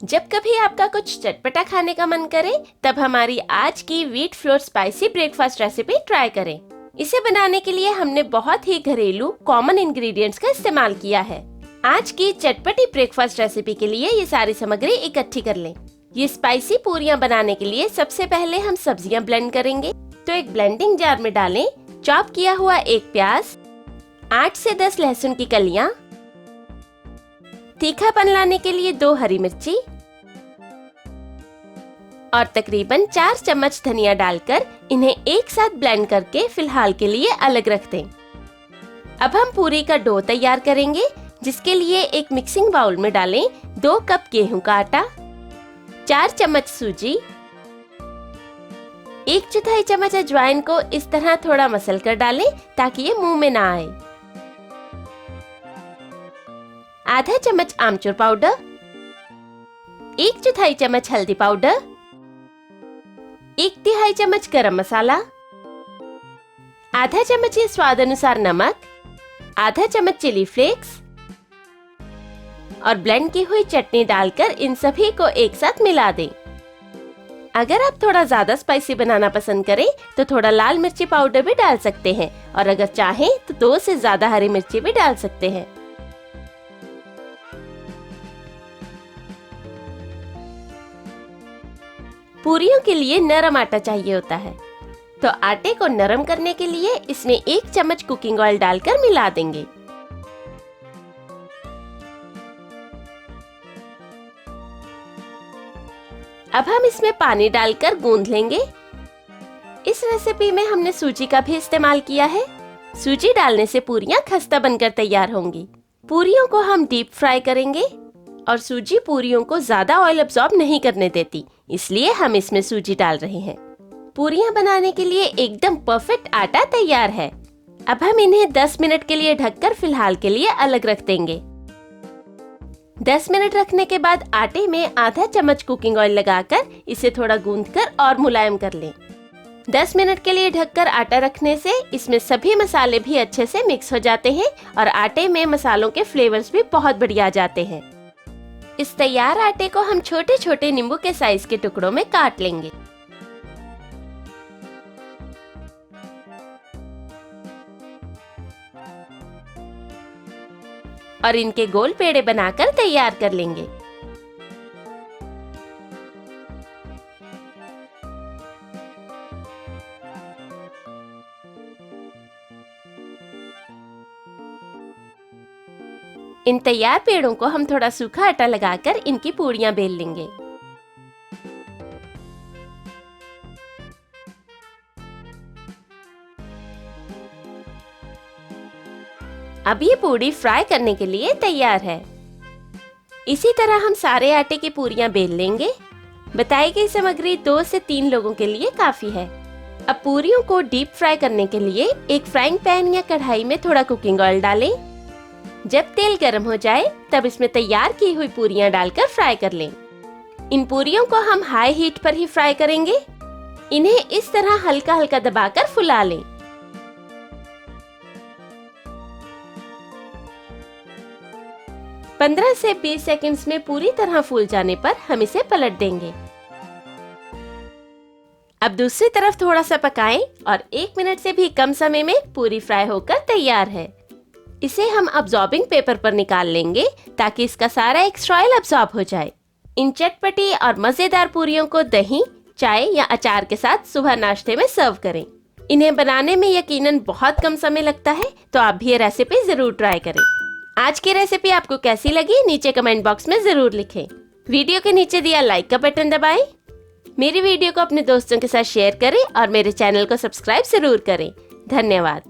जब कभी आपका कुछ चटपटा खाने का मन करे, तब हमारी आज की wheat flour spicy breakfast recipe try करें। इसे बनाने के लिए हमने बहुत ही घरेलू कॉमन इंग्रेडिएंट्स का इस्तेमाल किया है। आज की चटपटी ब्रेकफास्ट रेसिपी के लिए ये सारी सामग्री इकट्ठी कर लें। ये स्पाइसी पूरियां बनाने के लिए सबसे पहले हम सब्जियां ब्लेंड करेंगे। तो एक ब्लेंडिंग जार में डालें चॉप किया हुआ एक प्याज, 8 से 10 लहसुन की कलियां, तीखापन लाने के लिए 2 हरी मिर्ची और तकरीबन 4 चम्मच धनिया डालकर इन्हें एक साथ ब्लेंड करके फिलहाल के लिए अलग रख दें। अब हम पूरी का डो तैयार करेंगे, जिसके लिए एक मिक्सिंग बाउल में डालें 2 कप गेहूं का आटा, 4 चम्मच सूजी, 1/4 चम्मच अजवाइन को इस तरह थोड़ा मसल कर डालें ताकि ये मुंह में ना आए, आधा चम्मच आमचूर पाउडर, 1/4 चम्मच हल्दी पाउडर, 1/3 चम्मच गरम मसाला, आधा चम्मच ये स्वाद अनुसार नमक, आधा चम्मच चिली फ्लेक्स और ब्लेंड की हुई चटनी डालकर इन सभी को एक साथ मिला दें। अगर आप थोड़ा ज्यादा स्पाइसी बनाना पसंद करें तो थोड़ा लाल मिर्ची पाउडर भी डाल सकते हैं और अगर चाहें तो 2 से ज्यादा हरी मिर्ची भी डाल सकते हैं। पूरियों के लिए नरम आटा चाहिए होता है, तो आटे को नरम करने के लिए इसमें 1 चम्मच कुकिंग ऑयल डालकर मिला देंगे। अब हम इसमें पानी डालकर गूंथ लेंगे। इस रेसिपी में हमने सूजी का भी इस्तेमाल किया है। सूजी डालने से पूरियां खस्ता बनकर तैयार होंगी। पूरियों को हम डीप फ्राई करेंगे और सूजी पूरियों को ज्यादा ऑयल अब्सॉर्ब नहीं करने देती, इसलिए हम इसमें सूजी डाल रहे हैं। पूरियां बनाने के लिए एकदम परफेक्ट आटा तैयार है। अब हम इन्हें 10 मिनट के लिए ढककर फिलहाल के लिए अलग रख देंगे। 10 मिनट रखने के बाद आटे में आधा चम्मच कुकिंग ऑयल लगाकर इसे थोड़ा गूंथकर और मुलायम कर लें। 10 मिनट के लिए ढककर आटा रखने से इसमें सभी मसाले भी अच्छे से मिक्स हो जाते हैं और आटे में मसालों के फ्लेवर्स भी बहुत बढ़िया आ जाते हैं। इस तैयार आटे को हम छोटे छोटे नींबू के साइज के टुकड़ों में काट लेंगे। और इनके गोल पेड़े बनाकर तैयार कर लेंगे। इन तैयार पेड़ों को हम थोड़ा सूखा आटा लगाकर इनकी पूड़ियां बेल लेंगे। अब ये पूड़ी फ्राई करने के लिए तैयार है। इसी तरह हम सारे आटे की पूरियां बेल लेंगे। बताई गई सामग्री 2 से 3 लोगों के लिए काफी है। अब पूरियों को डीप फ्राई करने के लिए एक फ्राइंग पैन या कढ़ाई में थोड़ा कुकिंग ऑयल डालें। जब तेल गर्म हो जाए तब इसमें तैयार की हुई पूरियां डालकर फ्राई कर लें। इन पूरियों को हम हाई हीट पर ही फ्राई करेंगे। इन्हें इस तरह हल्का हल्का दबाकर फुला लें। पंद्रह से 20 सेकंड्स में पूरी तरह फूल जाने पर हम इसे पलट देंगे। अब दूसरी तरफ थोड़ा सा पकाएं और 1 मिनट से भी कम समय में पूरी फ्राई होकर तैयार है। इसे हम अब्सॉर्बिंग पेपर पर निकाल लेंगे ताकि इसका सारा एक्स्ट्रा ऑयल अब्सॉर्ब हो जाए। इन चटपटी और मजेदार पूरियों को दही, चाय या अचार के साथ सुबह नाश्ते में सर्व करें। इन्हें बनाने में यकीनन बहुत कम समय लगता है, तो आप भी ये रेसिपी जरूर ट्राई करें। आज की रेसिपी आपको कैसी लगी नीचे कमेंट बॉक्स में जरूर लिखें। वीडियो के नीचे दिया लाइक का बटन दबाएं। मेरी वीडियो को अपने दोस्तों के साथ शेयर करें और मेरे चैनल को सब्सक्राइब जरूर करें। धन्यवाद।